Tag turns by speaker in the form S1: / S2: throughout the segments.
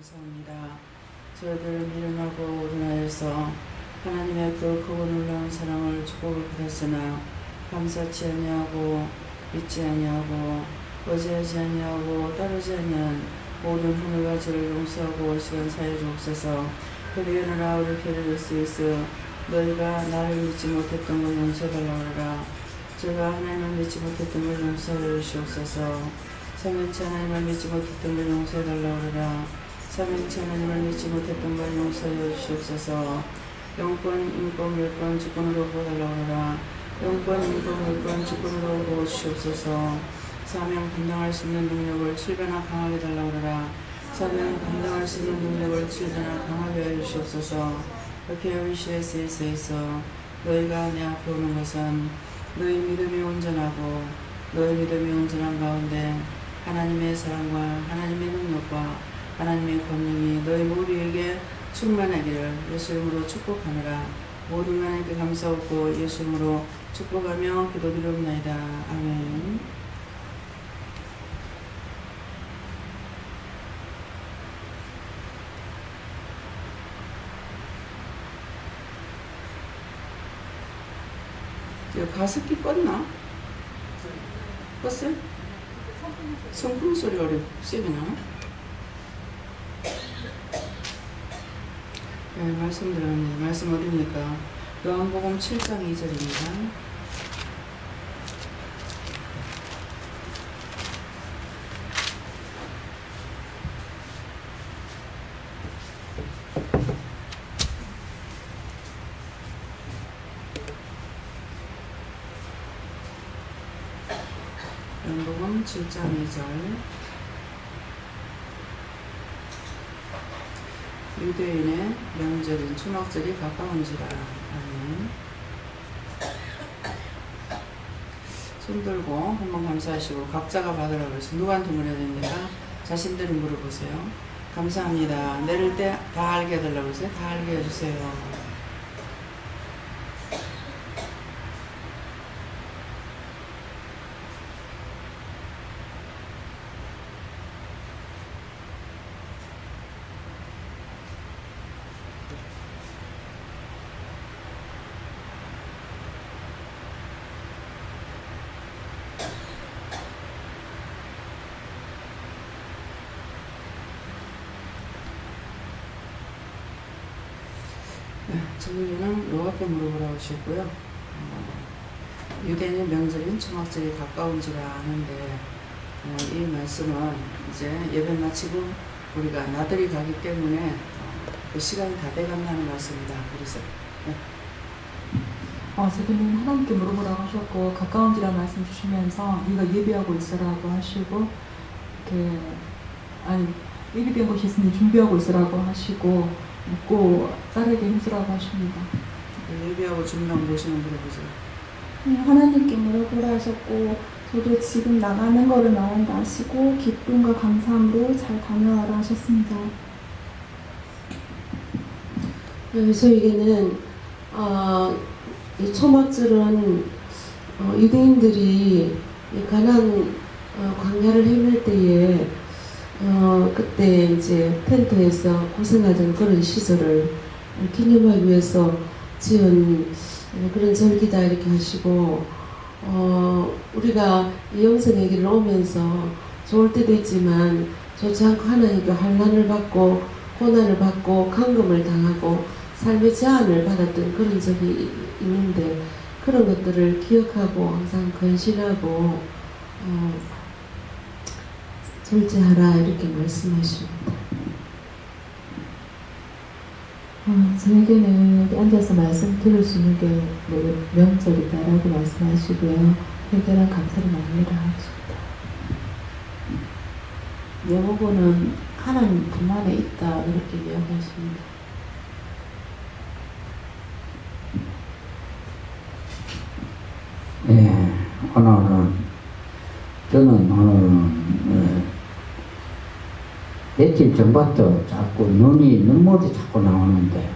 S1: 감사합니다. 저희들을 미련하고 오른하여서 하나님의 그 크고 놀라운 사랑을 축복을 받았으나 감사치 아니하고 믿지 아니하고 의지하지 아니하고 따르지 아니한 모든 허물과 죄를 용서하고 시간 사여 주옵소서. 그리하노라 우리 캐리를 쓰이스 너희가 나를 믿지 못했던 걸 용서해달라 하라. 제가 하나님을 믿지 못했던 걸 용서해 주시옵소서. 삼위일체 하나님을 믿지 못했던 걸 용서해달라 하라. 삼위일체 하나님을 믿지 못했던 걸 용서해 주시옵소서. 영권, 인권, 물권, 주권으로 보달라 하라. 영권, 인권, 물권, 주권으로 보주시옵소서. 사명 감당할 수 있는 능력을 7배나 강하게 달라 하라. 사명 감당할 수 있는 능력을 7배나 강하게 해 주시옵소서. 이렇게 여기시에서 너희가 내 앞에 오는 것은 너희 믿음이 온전하고 너희 믿음이 온전한 가운데 하나님의 사랑과 하나님의 능력과 하나님의 권능이 너희 모두에게 충만하기를 예수 이름으로 축복하노라. 모든 하나님께 감사하고 예수 이름으로 축복하며 기도드리옵나이다. 아멘. 가습기 껐나? 껐어요? 성품 소리가 세게 나나? 네, 말씀드립니다. 말씀 어딥니까? 요한복음 7장 2절입니다. 요한복음 7장 2절. 유대인의 명절인 초막절이 가까운지라. 아멘. 손 들고 한번 감사하시고 각자가 받으라고 해서 누구한테 물어야 됩니까? 자신들이 물어보세요. 감사합니다. 내릴 때 다 알게 해달라고 해서 다 알게 해주세요. 저희는 요밖에 물어보라고 하셨고요. 유대인의 명절인 초막절이 가까운지라 아는데 이 말씀은 이제 예배 마치고 우리가 나들이 가기 때문에 그 시간이 다 돼간다는 말씀이다. 그래서
S2: 세계는 하나님께 물어보라고 하셨고 가까운지라 말씀 주시면서 네가 예배하고 있으라고 하시고 이렇게 예비된 곳이 있으니 준비하고 있으라고 하시고 묻고 따르게 힘쓰라고 하십니다.
S1: 예배하고 준비하고 모시는 물어보세요.
S3: 하나님께 물어보라 하셨고 저도 지금 나가는 거를 나온다 하시고 기쁨과 감사함으로 잘 다녀와라 하셨습니다.
S4: 저에게는 이 초막절은 유대인들이 가나안 광야를 헤맬 때에 그때 이제 텐트에서 고생하던 그런 시설을 기념하기 위해서 지은 그런 절기다 이렇게 하시고 우리가 이 영성의 길을 오면서 좋을 때도 있지만 좋지 않고 하나님께 환난을 받고 고난을 받고 감금을 당하고 삶의 제한을 받았던 그런 적이 있는데 그런 것들을 기억하고 항상 근신하고 절제하라 이렇게 말씀하십니다.
S5: 저에게는 여기 앉아서 말씀 들을 수 있는 게 명절이다라고 말씀하시고요. 회개랑 감사를 나누라 하십니다. 여보고는 하나님 품 안에 있다 이렇게 이야기하십니다.
S6: 오늘은 며칠 전부터 자꾸 눈물이 자꾸 나오는데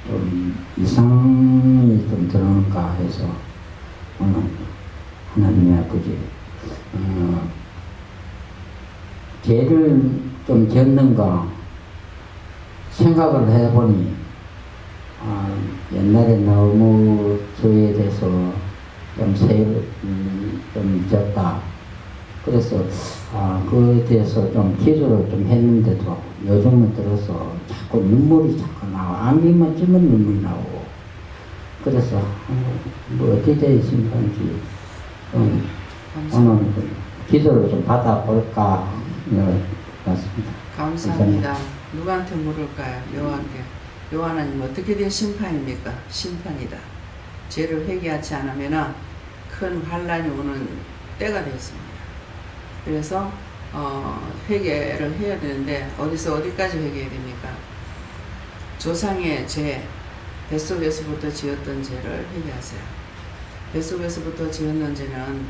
S6: 좀 이상이 좀 들어오는가 해서 오늘 하나님의 아버지 죄를 좀 졌는가 생각을 해보니 옛날에 너무 저에 대해서 좀 졌다. 그래서 그에 대해서 좀 기도를 좀 했는데도 요즘은 들어서 자꾸 눈물이 자꾸 나와. 안기만 찌면 눈물이 나오고. 그래서 뭐 어떻게 되어 있는지 오늘 기도를 좀 받아볼까 맞습니다.
S1: 감사합니다. 누구한테 물을까요? 여호와께. 여호와 하나님 어떻게 된 심판입니까? 심판이다. 죄를 회개하지 않으면 큰 환란이 오는 때가 되었습니다. 그래서 회개를 해야 되는데 어디서 어디까지 회개해야 됩니까? 조상의 죄, 뱃속에서부터 지었던 죄를 회개하세요. 뱃속에서부터 지었는 죄는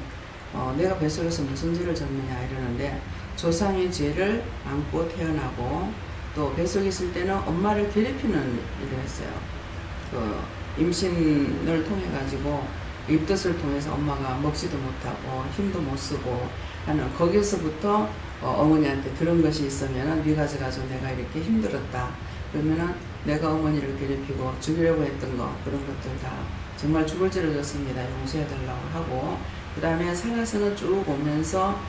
S1: 내가 뱃속에서 무슨 죄를 졌느냐 이러는데 조상의 죄를 안고 태어나고 또 뱃속에 있을 때는 엄마를 괴롭히는 일을 했어요. 임신을 통해 가지고 입덧을 통해서 엄마가 먹지도 못하고 힘도 못 쓰고 하는 거기서부터 어머니한테 들은 것이 있으면은 네 가져가지고 내가 이렇게 힘들었다. 그러면은 내가 어머니를 괴롭히고 죽이려고 했던 거 그런 것들 다 정말 죽을 죄를 졌습니다. 용서해달라고 하고 그 다음에 살아서는 쭉 오면서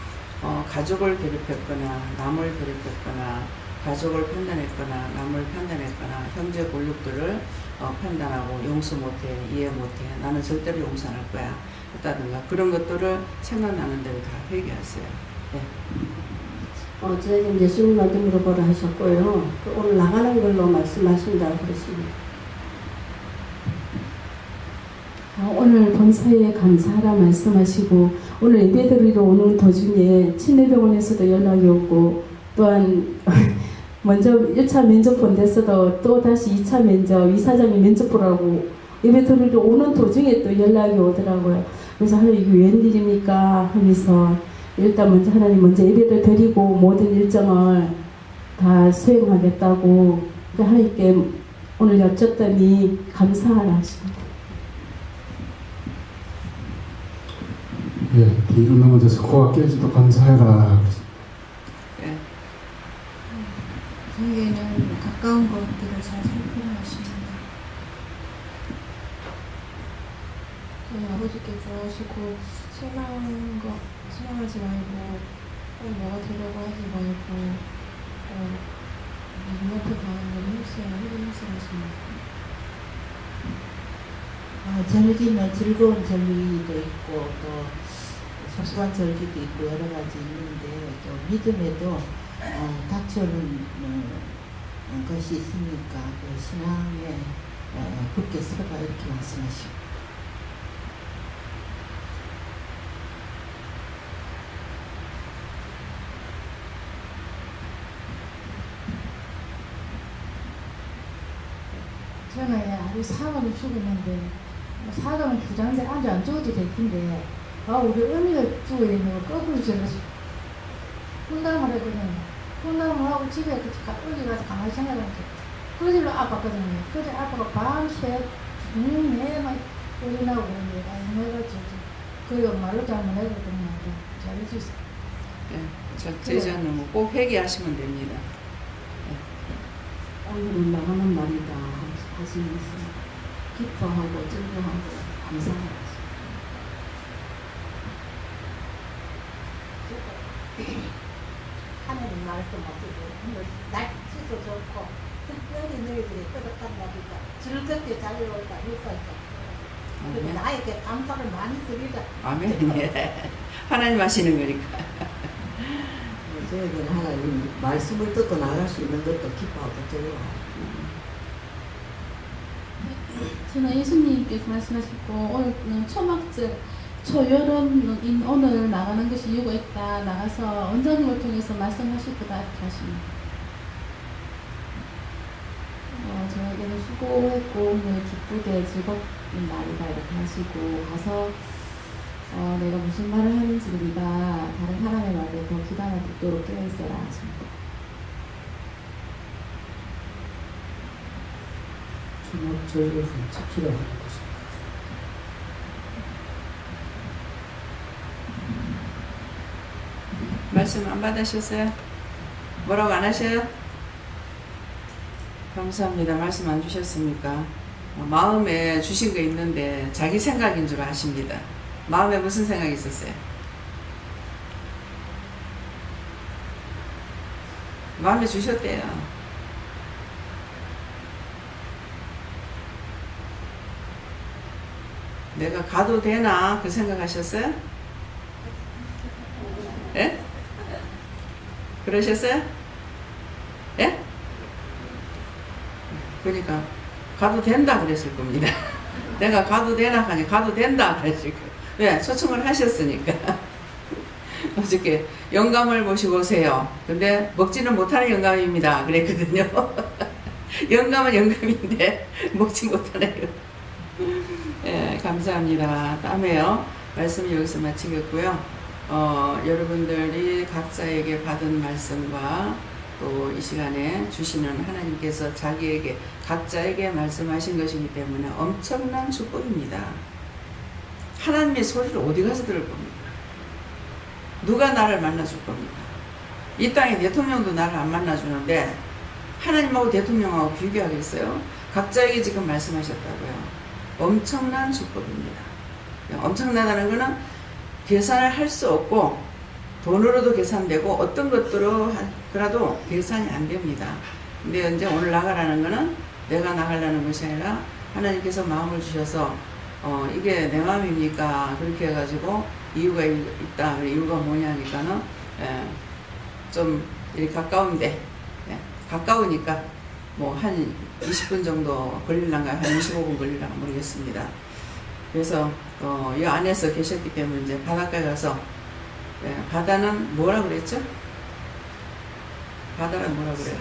S1: 가족을 괴롭혔거나 남을 괴롭혔거나 가족을 판단했거나 남을 판단했거나 형제 권력들을 판단하고 용서 못해 이해 못해 나는 절대로 용서 안 할 거야 했다든가 그런 것들을 생각나는 대로 다 회개하세요. 네.
S7: 어제 예수님한테 물어보라 하셨고요. 오늘 나가는 걸로 말씀하신다고 그랬습니다.
S5: 오늘 본사에 감사하라 말씀하시고 오늘 예배드리러 오는 도중에 치매병원에서도 연락이 오고 또한 먼저 1차 면접 본 데서도 또 다시 2차 면접 이사장이 면접 보라고 예배드리러 오는 도중에 또 연락이 오더라고요. 그래서 하나님 이게 웬일입니까 하면서 일단 먼저 하나님 먼저 예배를 드리고 모든 일정을 다 수행하겠다고 하나님께 오늘 여쭙더니 감사하라 하십니다.
S8: 예, 뒤로 넘어져서 코가 깨지도 감사해라.
S1: 네.
S9: 저에게는 가까운 것들을 잘 살피라 하십니다. 저희 아버지께 좋아하시고 실망하지 말고 뭐가 되려고 하지 말고 눈앞에 가는 일을 행실하십니다.
S10: 절기는 즐거운 절기도 있고 또 소소한 절기도 있고 여러 가지 있는데 또 믿음에도 닥쳐오는 것이 있으니까 그 신앙에 굳게 서가 이렇게 말씀하시고
S9: 저는 아주 사과는 죽었는데 사과는 부자인데 아주 안 죽어도 될 텐데 우리 어미가 죽어야 되는 거 거꾸로 죽어가지고 훈담을 했거든요. 훈담을 하고 집에 어디 가서 가만히 생각하면 그들로 아팠거든요. 그래서 아빠가 밤새 내만 소리 나고 그러는데 내가 그 말로 잘못해거든요. 잘해주세요.
S1: 네, 제자는 꼭 회개하시면 됩니다.
S5: 오늘은 나가는 날이다 하시면서 기뻐하고 즐거워하고 감사하고
S10: 하나님 말씀 없어도 날씨도 좋고 특별히 너희들이 뜨겁단 말이다. 즐겁게 잘 놀다 육사있다. 그리고 나에게 감사를 많이 드리자.
S1: 아멘. 예. 하나님 하시는 거니까.
S11: 저에게는 하나님 말씀을 듣고 나갈 수 있는 것도 기뻐하고 즐거워요.
S12: 저는 예수님께서 말씀하셨고 오늘 초막절 초여름 오늘 나가는 것이 이유가 있다. 나가서 원장님을 통해서 말씀하실 거다 하십니다. 저에게는 수고했고 오늘 기쁘게 즐겁은 날이다 이렇게 하시고 가서 내가 무슨 말을 하는지 네가 다른 사람의 말에 더 귀담아 듣도록 깨어있어라 하십니다.
S6: 주먹절을 지키라 하는 것입니다.
S1: 말씀 안 받으셨어요? 뭐라고 안 하셔요? 감사합니다. 말씀 안 주셨습니까? 마음에 주신 거 있는데 자기 생각인 줄 아십니다. 마음에 무슨 생각이 있었어요? 마음에 주셨대요. 내가 가도 되나? 그 생각하셨어요? 예? 그러셨어요? 예? 그러니까 가도 된다 그랬을 겁니다. 내가 가도 되나 하니 가도 된다 그랬을 거예요. 왜? 초청을 하셨으니까. 어저께 영감을 모시고 오세요. 근데 먹지는 못하는 영감입니다. 그랬거든요. 영감은 영감인데 먹지 못하네요. 예, 감사합니다. 다음에요. 말씀 여기서 마치겠고요. 여러분들이 각자에게 받은 말씀과 또 이 시간에 주시는 하나님께서 자기에게 각자에게 말씀하신 것이기 때문에 엄청난 축복입니다. 하나님의 소리를 어디 가서 들을 겁니까? 누가 나를 만나줄 겁니까? 이 땅에 대통령도 나를 안 만나주는데 하나님하고 대통령하고 비교하겠어요? 각자에게 지금 말씀하셨다고요. 엄청난 축복입니다. 엄청나다는 것은 계산을 할 수 없고 돈으로도 계산되고 어떤 것들로 하더라도 계산이 안 됩니다. 근데 이제 오늘 나가라는 것은 내가 나가려는 것이 아니라 하나님께서 마음을 주셔서 이게 내 마음입니까? 그렇게 해가지고 이유가 있다. 이유가 뭐냐니까는 좀 이렇게 가까운데 가까우니까 뭐 한 20분 정도 걸릴란가요? 한 25분 걸릴란가 모르겠습니다. 그래서 이 안에서 계셨기 때문에 이제 바닷가에 가서 바다는 뭐라 그랬죠? 바다는 뭐라 그래요?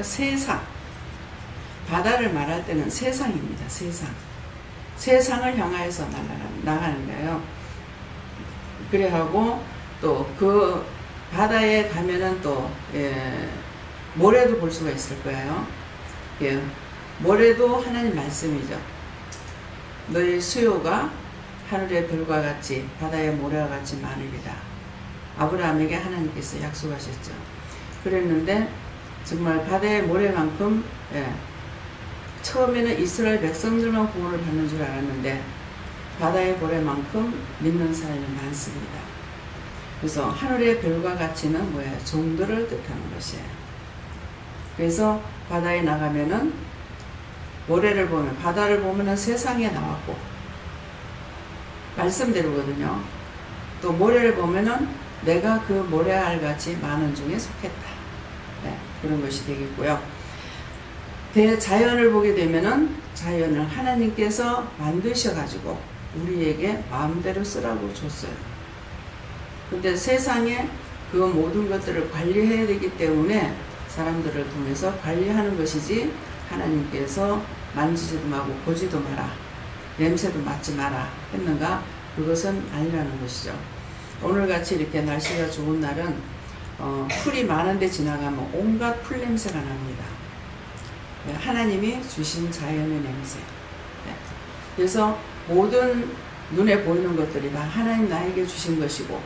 S1: 세상. 바다를 말할 때는 세상입니다. 세상. 세상을 향하여서 나가는 거예요. 그래 하고 또 그 바다에 가면은 또 모래도 볼 수가 있을 거예요. 모래도 하나님 말씀이죠. 너의 수요가 하늘의 별과 같이 바다의 모래와 같이 많으리라. 아브라함에게 하나님께서 약속하셨죠. 그랬는데 정말 바다의 모래만큼 처음에는 이스라엘 백성들만 구원을 받는 줄 알았는데 바다의 모래만큼 믿는 사람이 많습니다. 그래서 하늘의 별과 같이는 뭐예요? 종들을 뜻하는 것이에요. 그래서 바다에 나가면은 모래를 보면 바다를 보면은 세상에 나왔고 말씀대로거든요. 또 모래를 보면은 내가 그 모래알 같이 많은 중에 속했다. 그런 것이 되겠고요. 대자연을 보게 되면은 자연을 하나님께서 만드셔가지고 우리에게 마음대로 쓰라고 줬어요. 근데 세상에 그 모든 것들을 관리해야 되기 때문에 사람들을 통해서 관리하는 것이지 하나님께서 만지지도 말고 보지도 마라. 냄새도 맡지 마라 했는가? 그것은 아니라는 것이죠. 오늘같이 이렇게 날씨가 좋은 날은 풀이 많은데 지나가면 온갖 풀 냄새가 납니다. 하나님이 주신 자연의 냄새. 그래서 모든 눈에 보이는 것들이 다 하나님 나에게 주신 것이고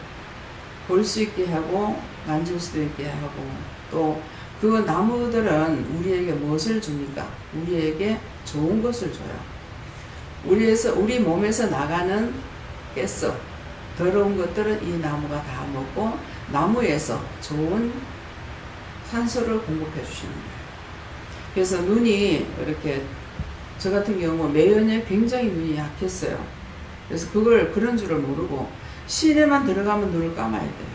S1: 볼 수 있게 하고 만질 수도 있게 하고 또 그 나무들은 우리에게 무엇을 줍니까? 우리에게 좋은 것을 줘요. 우리 몸에서 나가는 가스, 더러운 것들은 이 나무가 다 먹고 나무에서 좋은 산소를 공급해 주시는 거예요. 그래서 눈이 이렇게 저 같은 경우 매연에 굉장히 눈이 약했어요. 그래서 그런 줄을 모르고 시내만 들어가면 눈을 감아야 돼요.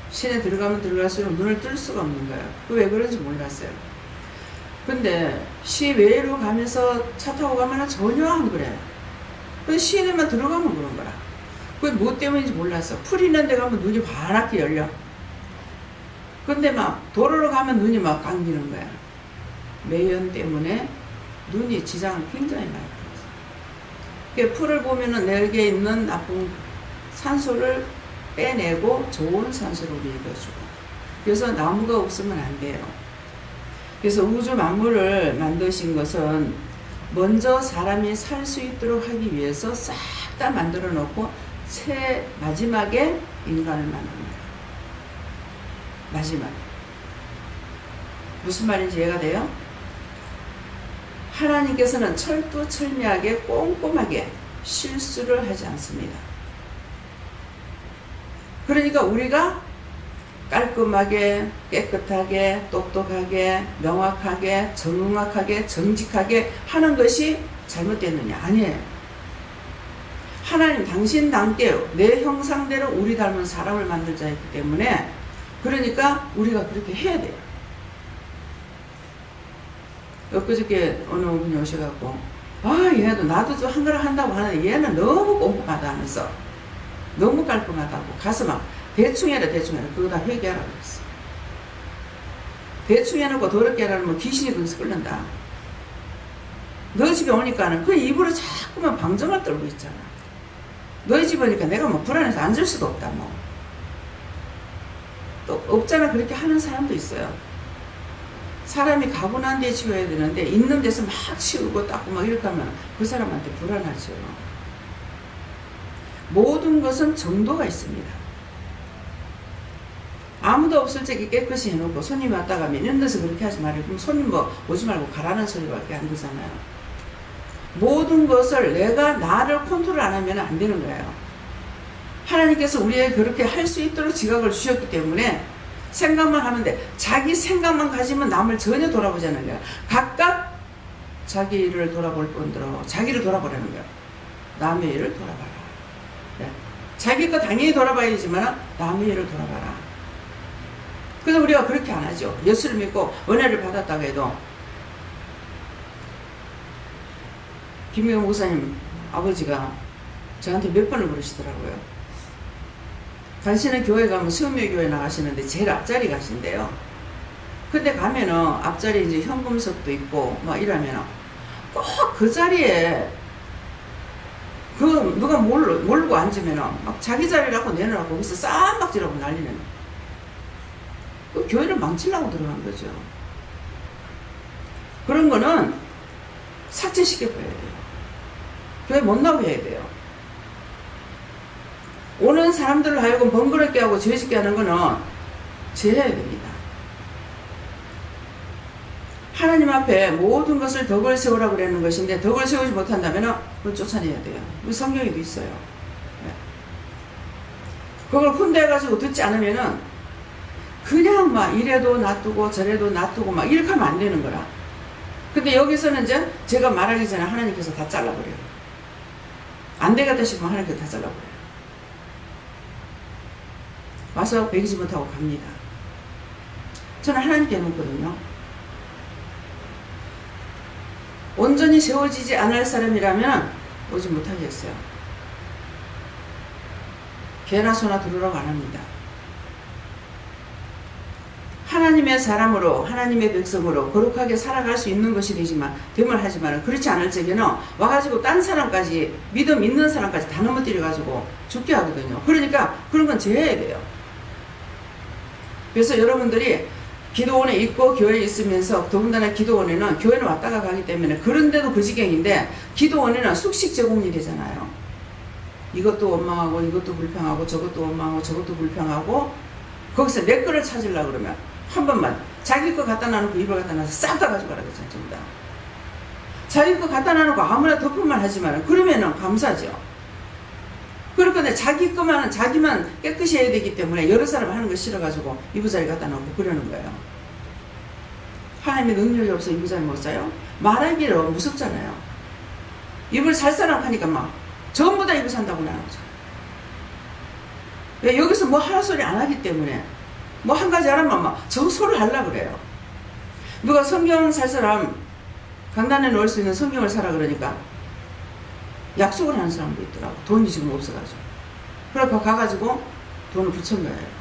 S1: 시내 들어가면 들어갈수록 눈을 뜰 수가 없는 거예요. 왜 그런지 몰랐어요. 근데 시외로 가면서 차 타고 가면 전혀 안 그래요. 근데 시내만 들어가면 그런 거라. 그게 뭐 때문인지 몰랐어. 풀 있는 데 가면 눈이 환하게 열려. 근데 막 도로로 가면 눈이 막 감기는 거야. 매연 때문에 눈이 지장을 굉장히 많이 받았어요. 풀을 보면은 내게 있는 나쁜 산소를 빼내고 좋은 산소를 우리에게 주고. 그래서 나무가 없으면 안 돼요. 그래서 우주 만물을 만드신 것은 먼저 사람이 살 수 있도록 하기 위해서 싹 다 만들어 놓고 마지막에 인간을 만든 거예요. 마지막에. 무슨 말인지 이해가 돼요? 하나님께서는 철두철미하게 꼼꼼하게 실수를 하지 않습니다. 그러니까 우리가 깔끔하게, 깨끗하게, 똑똑하게, 명확하게, 정확하게, 정직하게 하는 것이 잘못됐느냐? 아니에요. 하나님 당신 당께 내 형상대로 우리 닮은 사람을 만들자 했기 때문에, 그러니까 우리가 그렇게 해야 돼요. 엊그저께 어느 분이 오셔갖고, 얘도 나도 좀 한가락 한다고 하는데 얘는 너무 꼼꼼하다 하면서 너무 깔끔하다고 가서 막 대충 해라 그거 다 회개하라고 그랬어. 대충 해놓고 더럽게 하라면 귀신이 거기서 끌는다. 너 집에 오니까는 그 입으로 자꾸만 방정을 떨고 있잖아. 너희 집 오니까 내가 뭐 불안해서 앉을 수도 없다 뭐. 또 없잖아. 그렇게 하는 사람도 있어요. 사람이 가고 난 뒤에 치워야 되는데 있는 데서 막 치우고 닦고 막 이렇게 하면 그 사람한테 불안하죠. 모든 것은 정도가 있습니다. 아무도 없을 적에 깨끗이 해놓고 손님이 왔다 가면 이런 데서 그렇게 하지 말아요. 그럼 손님 뭐 오지 말고 가라는 소리밖에 안 되잖아요. 모든 것을 내가 나를 컨트롤 안 하면 안 되는 거예요. 하나님께서 우리에게 그렇게 할 수 있도록 지각을 주셨기 때문에 생각만 하면 돼. 자기 생각만 가지면 남을 전혀 돌아보지 않는 거야. 각각 자기를 돌아볼 뿐더러 자기를 돌아보라는 거야. 남의 일을 돌아봐라. 네. 자기 거 당연히 돌아봐야지만 남의 일을 돌아봐라. 그래서 우리가 그렇게 안 하죠. 예수를 믿고 은혜를 받았다고 해도 김미경 목사님 아버지가 저한테 몇 번을 그러시더라고요. 당신은 교회 가면 수요일 교회 나가시는데 제일 앞자리 가신대요. 근데 가면은 앞자리에 이제 현금석도 있고 막 이러면은 꼭 그 자리에 그 누가 몰고 앉으면은 막 자기 자리라고 내놓으라고 거기서 쌈박질하고 난리는. 그 교회를 망치려고 들어간 거죠. 그런 거는 삭제시켜 버려야 돼요. 교회 못 나오게 해야 돼요. 오는 사람들을 하여금 번거롭게 하고 죄짓게 하는 거는 제해야 됩니다. 하나님 앞에 모든 것을 덕을 세우라고 그러는 것인데 덕을 세우지 못한다면 그걸 쫓아내야 돼요. 성경에도 있어요. 그걸 훈대해가지고 듣지 않으면은 그냥 막 이래도 놔두고 저래도 놔두고 막 이렇게 하면 안 되는 거라. 근데 여기서는 이제 제가 말하기 전에 하나님께서 다 잘라버려요. 안 되겠다 싶으면 하나님께서 다 잘라버려요. 와서 배기지 못하고 갑니다. 저는 하나님께 놓거든요. 온전히 세워지지 않을 사람이라면 오지 못하겠어요. 개나 소나 들으라고 안 합니다. 하나님의 사람으로 하나님의 백성으로 거룩하게 살아갈 수 있는 것이 됨을 하지만 그렇지 않을 적에는 와가지고 딴 사람까지 믿음 있는 사람까지 다 넘어뜨려가지고 죽게 하거든요. 그러니까 그런 건 제해야 돼요. 그래서 여러분들이 기도원에 있고 교회에 있으면서 더군다나 기도원에는 교회는 왔다가 가기 때문에 그런데도 그 지경인데 기도원에는 숙식 제공이 되잖아요. 이것도 원망하고 이것도 불평하고 저것도 원망하고 저것도 불평하고 거기서 내 거를 찾으려고 그러면 한 번만 자기 거 갖다 놔놓고 입을 갖다 놔서 싹 다 가지고 가라고 전부 다. 자기 거 갖다 놔놓고 아무나 덮음만 하지만 그러면은 감사죠. 그렇거든요. 자기 거만은 자기만 깨끗이 해야 되기 때문에 여러 사람 하는 거 싫어가지고 이부자리 갖다 놓고 그러는 거예요. 하나님의 능력이 없어 이부자리 못 사요? 말하기로 무섭잖아요. 입을 살 사람 하니까 막 전부 다 입을 산다고 나누죠. 왜 여기서 뭐 하라 소리 안 하기 때문에 뭐 한 가지 하라면 막 정소를 하려고 그래요. 누가 성경 살 사람 강단에 넣을 수 있는 성경을 사라 그러니까 약속을 하는 사람도 있더라고. 돈이 지금 없어가지고. 그래서 가가지고 돈을 붙인 거예요.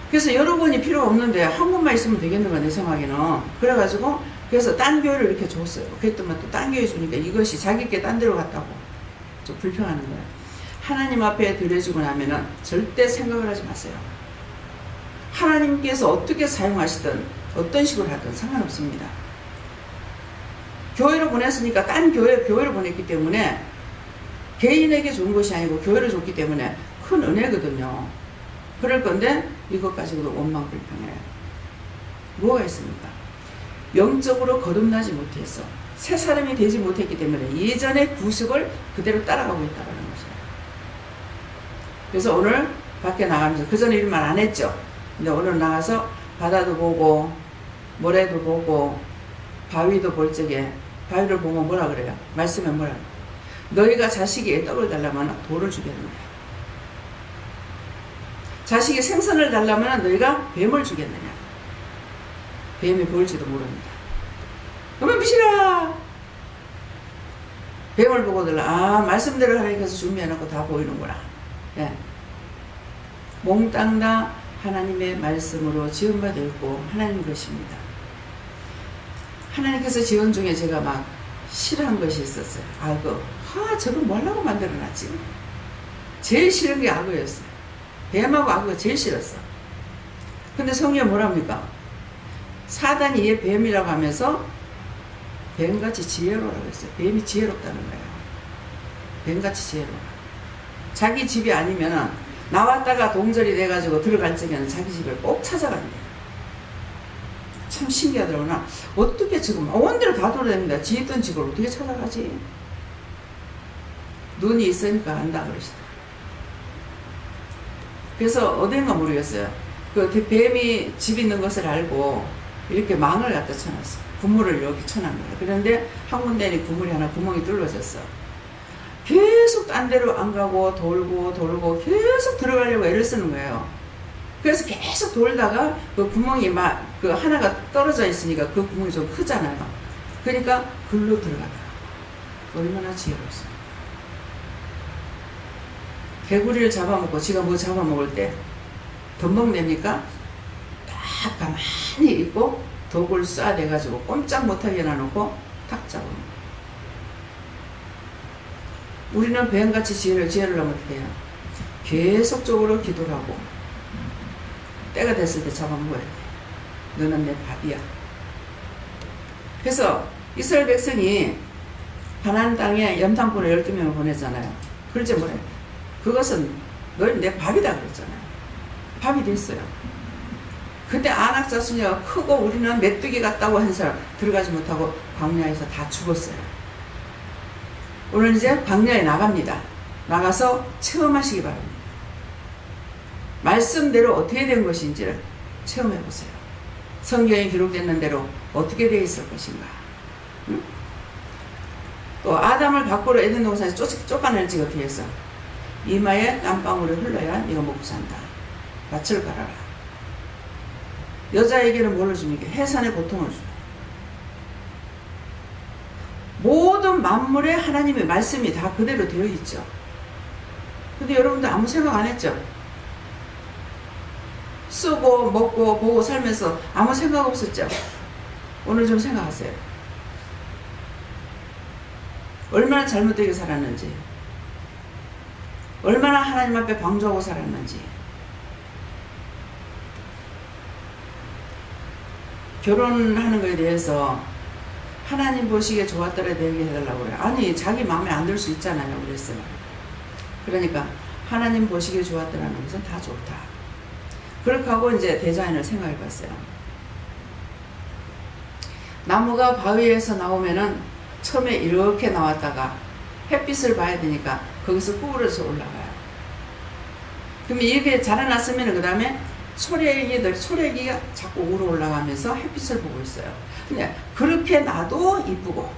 S1: 그래서 여러 번이 필요가 없는데 한 번만 있으면 되겠는 거야, 내 생각에는. 그래가지고 그래서 딴 교회를 이렇게 줬어요. 그랬더니 또 딴 교회 주니까 이것이 자기께 딴 데로 갔다고 좀 불평하는 거예요. 하나님 앞에 드려지고 나면은 절대 생각을 하지 마세요. 하나님께서 어떻게 사용하시든 어떤 식으로 하든 상관없습니다. 교회로 보냈으니까 딴 교회로 보냈기 때문에 개인에게 좋은 것이 아니고 교회를 줬기 때문에 큰 은혜거든요. 그럴 건데 이것 가지고도 원망 불평해요. 뭐가 있습니까? 영적으로 거듭나지 못해서 새 사람이 되지 못했기 때문에 예전의 구습을 그대로 따라가고 있다는 거죠. 그래서 오늘 밖에 나가면서 그 전에 이런 말 안 했죠. 근데 오늘 나가서 바다도 보고 모래도 보고 바위도 볼 적에 바위를 보면 뭐라 그래요? 말씀에 뭐라 그래요? 너희가 자식이 떡을 달라면 돌을 주겠느냐. 자식이 생선을 달라면 너희가 뱀을 주겠느냐. 뱀이 보일지도 모릅니다. 그러면 미시라. 뱀을 보고 들라. 아, 말씀대로 하나님께서 준비해놓고 다 보이는구나. 예. 몽땅 다 하나님의 말씀으로 지원받아 있고 하나님 것입니다. 하나님께서 지원 중에 제가 막 싫어한 것이 있었어요. 악어. 저거 뭐하려고 만들어놨지? 제일 싫은 게 악어였어요. 뱀하고 악어가 제일 싫었어. 근데 성경에 뭐랍니까? 사단이 얘 뱀이라고 하면서 뱀같이 지혜로라고 했어요. 뱀이 지혜롭다는 거예요. 뱀같이 지혜로워. 자기 집이 아니면은 나왔다가 동절이 돼가지고 들어갈 적에는 자기 집을 꼭 찾아간대요. 참 신기하더라고요. 나 어떻게 지금 온데로 다 돌아다닙니다. 지 있던 집을 어떻게 찾아가지? 눈이 있으니까 안다 그러시더라고요. 그래서 어딘가 모르겠어요. 그 뱀이 집 있는 것을 알고 이렇게 망을 갖다 쳐놨어. 그물을 이렇게 쳐놓은 거예요. 그런데 한 군데는 그물이 하나 구멍이 뚫어졌어. 계속 딴 데로 안 가고 돌고 계속 들어가려고 애를 쓰는 거예요. 그래서 계속 돌다가 그 구멍이 막 그 하나가 떨어져 있으니까 그 구멍이 좀 크잖아요. 그러니까 글로 들어가더라고요. 얼마나 지혜롭습니까? 개구리를 잡아먹고 지가 뭐 잡아먹을 때 덤벙냅니까? 딱 가만히 있고 독을 쏴대가지고 꼼짝 못하게 놔놓고 탁 잡아먹어요. 우리는 뱀같이 지혜를 하면 어떻게 해요? 계속적으로 기도를 하고 때가 됐을 때 잡아먹어야 돼. 너는 내 밥이야. 그래서 이스라엘 백성이 가나안 땅에 염탐꾼을 12명을 보냈잖아요. 그러지 뭐래요? 그것은 너희 내 밥이다 그랬잖아요. 밥이 됐어요. 근데 아낙 자손이가 크고 우리는 메뚜기 같다고 한 사람 들어가지 못하고 광야에서 다 죽었어요. 오늘 이제 광야에 나갑니다. 나가서 체험하시기 바랍니다. 말씀대로 어떻게 된 것인지를 체험해 보세요. 성경에 기록되는 대로 어떻게 되어 있을 것인가. 응? 또 아담을 밖으로 에덴 동산에서 쫓아낼지 어떻게 했어? 이마에 땀방울이 흘러야 네가 먹고 산다. 밭을 갈아라. 여자에게는 뭘 줍니까? 해산의 고통을 줘요. 모든 만물에 하나님의 말씀이 다 그대로 되어 있죠. 근데 여러분들 아무 생각 안 했죠? 쓰고 먹고 보고 살면서 아무 생각 없었죠? 오늘 좀 생각하세요. 얼마나 잘못되게 살았는지, 얼마나 하나님 앞에 방조하고 살았는지. 결혼하는 것에 대해서 하나님 보시기에 좋았더라 얘기해달라고 그래요. 아니 자기 마음에 안 들 수 있잖아요. 그랬어요. 그러니까 하나님 보시기에 좋았더라는 것은 다 좋다. 그렇게 하고 이제 디자인을 생각해 봤어요. 나무가 바위에서 나오면은 처음에 이렇게 나왔다가 햇빛을 봐야 되니까 거기서 구부러져 올라가요. 그러면 이렇게 자라났으면 그 다음에 소래기가 자꾸 우러 올라가면서 햇빛을 보고 있어요. 근데 그렇게 놔도 이쁘고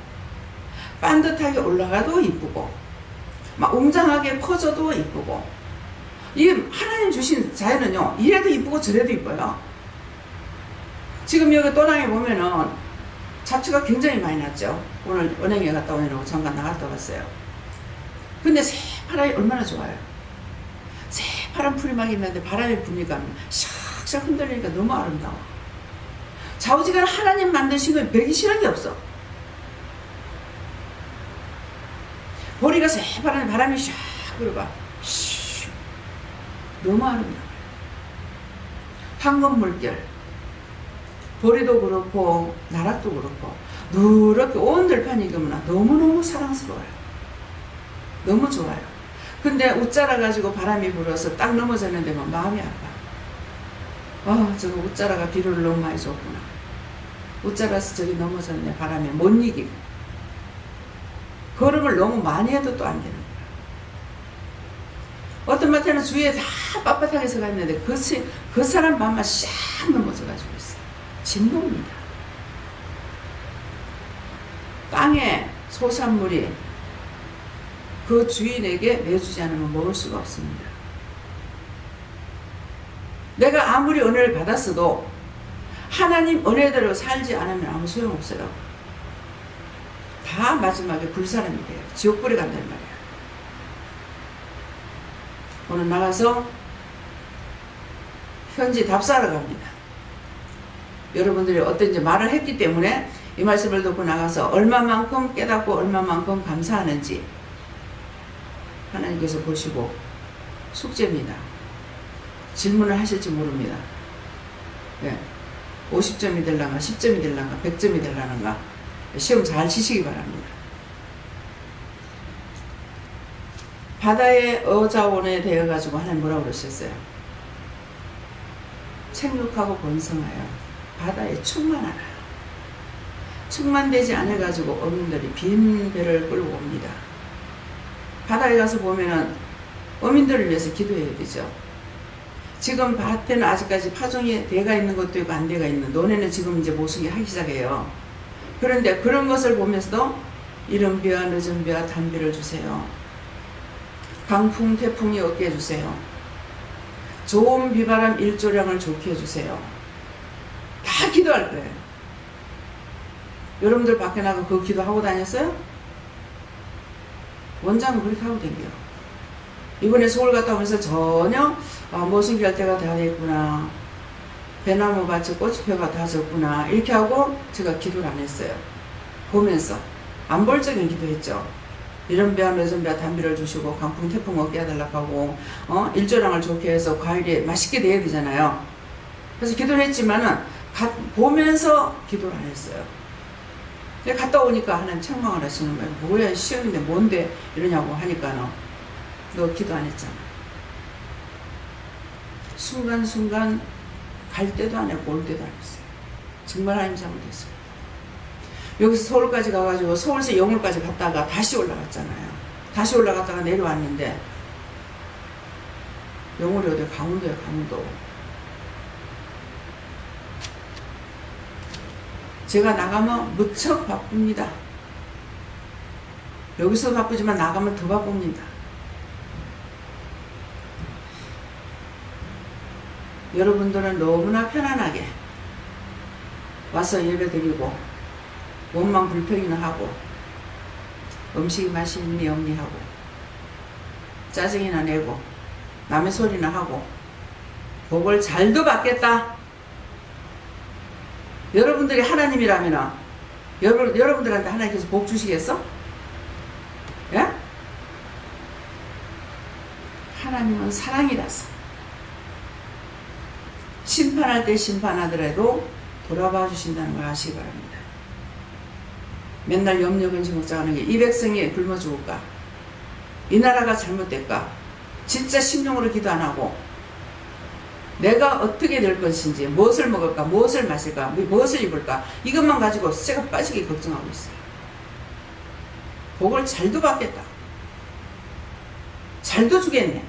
S1: 반듯하게 올라가도 이쁘고 막 웅장하게 퍼져도 이쁘고, 이게 하나님 주신 자연은요 이래도 이쁘고 저래도 이뻐요. 지금 여기 또랑에 보면은 잡초가 굉장히 많이 났죠. 오늘 은행에 갔다 오느라고 잠깐 나갔다 왔어요. 근데 새파랗게 얼마나 좋아요. 새파란 풀이 막 있는데 바람이 부니까 샥샥 흔들리니까 너무 아름다워. 좌우지간 하나님 만드신 건 배기 싫은 게 없어. 보리가 새파란 바람이 샥 불어봐. 너무 아름다워요. 황금 물결, 보리도 그렇고 나락도 그렇고 누렇게 온 들판이 익으면 너무너무 사랑스러워요. 너무 좋아요. 근데 웃자라 가지고 바람이 불어서 딱 넘어졌는데 마음이 아파. 저거 웃자라가 비료를 너무 많이 줬구나. 웃자라서 저기 넘어졌네. 바람에 못 이기고. 걸음을 너무 많이 해도 또 안 되는 거야. 어떤 마트는 주위에 다 빳빳하게 서가 있는데 그 사람 맘만 샥 넘어져가지고 있어. 진동입니다. 땅에 소산물이 그 주인에게 내주지 않으면 먹을 수가 없습니다. 내가 아무리 은혜를 받았어도 하나님 은혜대로 살지 않으면 아무 소용없어요. 다 마지막에 불사람이 돼요. 지옥불에 간단 말이야. 오늘 나가서 현지 답사하러 갑니다. 여러분들이 어떤지 말을 했기 때문에 이 말씀을 듣고 나가서 얼마만큼 깨닫고 얼마만큼 감사하는지 하나님께서 보시고 숙제입니다. 질문을 하실지 모릅니다. 네. 50점이 될란가 10점이 될란가 100점이 될라는가 시험 잘 치시기 바랍니다. 바다의 어자원에 대해 가지고 하나님 뭐라고 그러셨어요? 생육하고 번성하여 바다에 충만하라. 충만되지 않아 가지고 어민들이 빈 배를 끌고 옵니다. 바다에 가서 보면은 어민들을 위해서 기도해야 되죠. 지금 밭에는 아직까지 파종이 돼가 있는 것도 있고 안 돼가 있는, 논에는 지금 이제 모순이 하기 시작해요. 그런데 그런 것을 보면서도 이른 비와 늦은 비와 단비를 주세요. 강풍 태풍이 없게 해주세요. 좋은 비바람 일조량을 좋게 해주세요. 다 기도할 거예요. 여러분들 밖에 나가 그 기도하고 다녔어요? 원장은 그렇게 하고 다녀요. 이번에 서울 갔다 오면서 전혀 모순기 할 때가 다 됐구나. 배나무 밭에 꽃피가 다 졌구나. 이렇게 하고 제가 기도를 안 했어요. 보면서 안 볼 적인 기도했죠. 이런 비와 늦은 비와 단비를 주시고 강풍 태풍 없게 해달라고 하고 일조량을 좋게 해서 과일이 맛있게 돼야 되잖아요. 그래서 기도를 했지만은 보면서 기도를 안 했어요. 갔다 오니까 하나님 책망을 하시는 거예요. 뭐야 시험인데 뭔데 이러냐고 하니까 너 기도 안 했잖아. 순간순간 갈 때도 안 했고 올 때도 안 했어요. 정말 하나님 잘못했어요. 여기서 서울까지 가가지고 서울에서 영월까지 갔다가 다시 올라갔잖아요. 다시 올라갔다가 내려왔는데 영월이 어디야? 강원도야 강원도. 제가 나가면 무척 바쁩니다. 여기서 바쁘지만 나가면 더 바쁩니다. 여러분들은 너무나 편안하게 와서 예배드리고 원망 불평이나 하고 음식이 맛있니 없니 하고 짜증이나 내고 남의 소리나 하고 복을 잘도 받겠다. 여러분들이 하나님이라면 여러분들한테 하나님께서 복 주시겠어? 예? 하나님은 사랑이라서 심판할 때 심판하더라도 돌아봐 주신다는 걸 아시기 바랍니다. 맨날 염려근심 걱정하는 게 이 백성이 굶어 죽을까? 이 나라가 잘못될까? 진짜 심령으로 기도 안 하고 내가 어떻게 될 것인지, 무엇을 먹을까, 무엇을 마실까, 무엇을 입을까, 이것만 가지고 쇠가 빠지게 걱정하고 있어요. 복을 잘도 받겠다. 잘도 주겠네.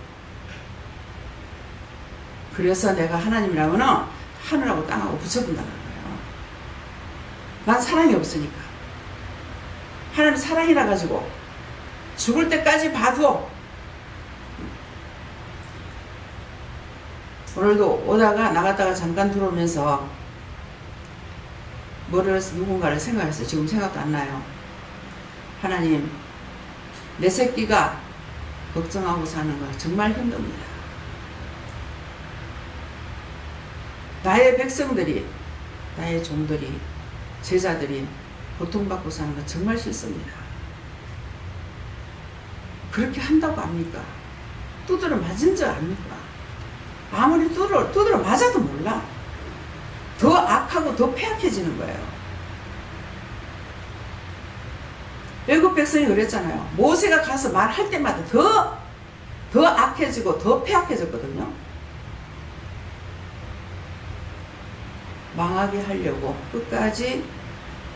S1: 그래서 내가 하나님이라면 하늘하고 땅하고 붙여본다는 거예요. 난 사랑이 없으니까. 하나님 사랑이라 가지고 죽을 때까지 봐도. 오늘도 오다가 나갔다가 잠깐 들어오면서 누군가를 생각했어요. 지금 생각도 안 나요. 하나님, 내 새끼가 걱정하고 사는 거 정말 힘듭니다. 나의 백성들이, 나의 종들이, 제자들이 고통받고 사는 거 정말 싫습니다. 그렇게 한다고 합니까? 두드러 맞은 줄 압니까? 아무리 두드러 맞아도 몰라. 더 악하고 더 폐악해지는 거예요. 애굽 백성이 그랬잖아요. 모세가 가서 말할 때마다 더 악해지고 더 폐악해졌거든요. 망하게 하려고 끝까지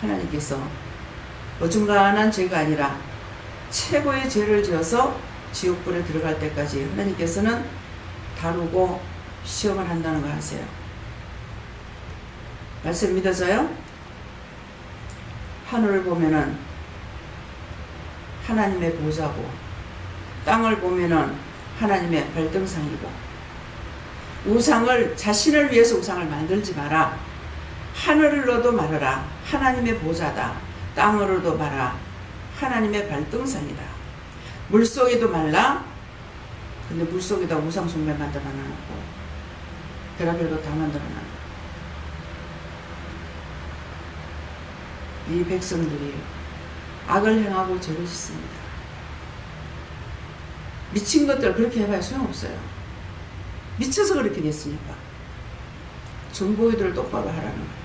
S1: 하나님께서 어중간한 죄가 아니라 최고의 죄를 지어서 지옥불에 들어갈 때까지 하나님께서는 다루고 시험을 한다는 거 아세요? 말씀 믿어져요? 하늘을 보면은 하나님의 보좌고, 땅을 보면은 하나님의 발등상이고, 우상을, 자신을 위해서 우상을 만들지 마라. 하늘로도 말하라. 하나님의 보좌다. 땅으로도 말하. 하나님의 발등상이다. 물속에도 말라. 근데 물속에다 우상 숭배 만들어 놔놓고 별의별도 다 만들어 놔놓고 이 백성들이 악을 행하고 죄를 짓습니다. 미친 것들 그렇게 해봐야 소용없어요. 미쳐서 그렇게 됐으니까. 중보기들을 똑바로 하라는 거예요.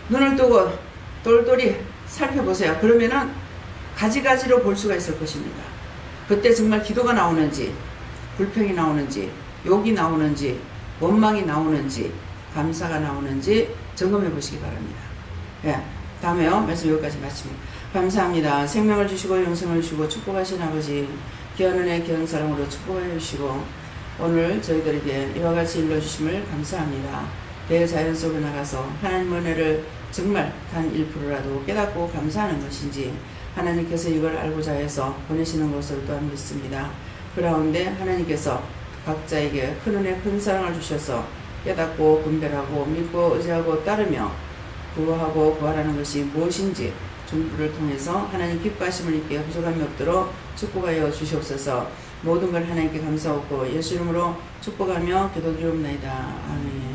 S1: 눈을 뜨고 똘똘이 살펴보세요. 그러면은 가지가지로 볼 수가 있을 것입니다. 그때 정말 기도가 나오는지, 불평이 나오는지, 욕이 나오는지, 원망이 나오는지, 감사가 나오는지 점검해 보시기 바랍니다. 예, 다음에요. 말씀 여기까지 마칩니다. 감사합니다. 생명을 주시고 영생을 주시고 축복하신 아버지, 귀한 은혜 귀한 사랑으로 축복해 주시고 오늘 저희들에게 이와 같이 일러주심을 감사합니다. 대자연 속에 나가서 하나님 은혜를 정말 단 1%라도 깨닫고 감사하는 것인지 하나님께서 이걸 알고자 해서 보내시는 것으로 또한 믿습니다. 그 가운데 하나님께서 각자에게 큰 은혜 큰 사랑을 주셔서 깨닫고 분별하고 믿고 의지하고 따르며 구하고 구하라는 것이 무엇인지 중보를 통해서 하나님 기뻐하심을 입게 부족함이 없도록 축복하여 주시옵소서. 모든 걸 하나님께 감사하고 예수 이름으로 축복하며 기도드리옵나이다. 아멘.